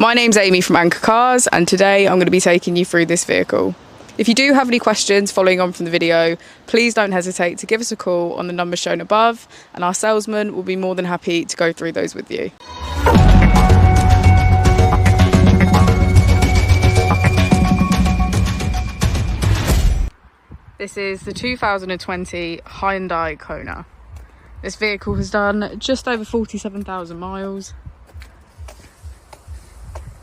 My name's Amy from Anchor Cars, and today I'm going to be taking you through this vehicle. If you do have any questions following on from the video, please don't hesitate to give us a call on the number shown above, and our salesman will be more than happy to go through those with you. This is the 2020 Hyundai Kona. This vehicle has done just over 47,000 miles.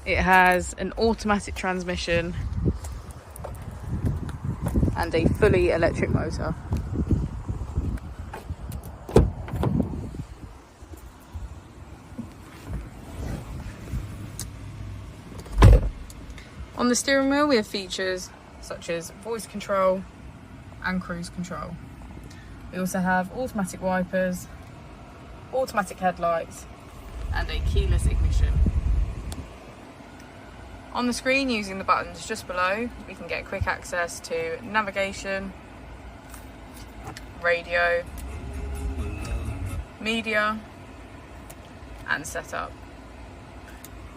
It has an automatic transmission and a fully electric motor. On the steering wheel we have features such as voice control and cruise control. We also have automatic wipers, automatic headlights and a keyless ignition. On the screen, using the buttons just below, we can get quick access to navigation, radio, media and setup.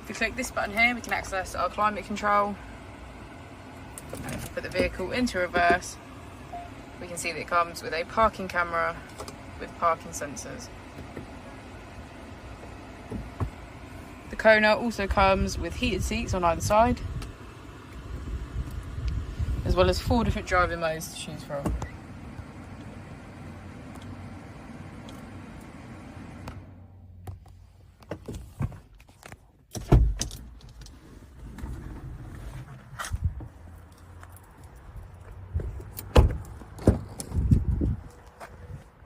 If we click this button here, we can access our climate control. And if we put the vehicle into reverse, we can see that it comes with a parking camera with parking sensors. The Kona also comes with heated seats on either side, as well as 4 different driving modes to choose from.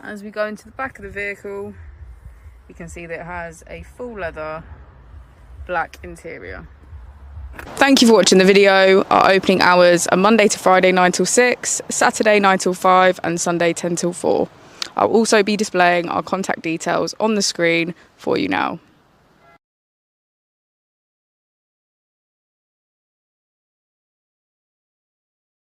As we go into the back of the vehicle, we can see that it has a full leather black interior. Thank you for watching the video. Our opening hours are Monday to Friday 9 till 6, Saturday 9 till 5 and Sunday 10 till 4. I'll also be displaying our contact details on the screen for you now.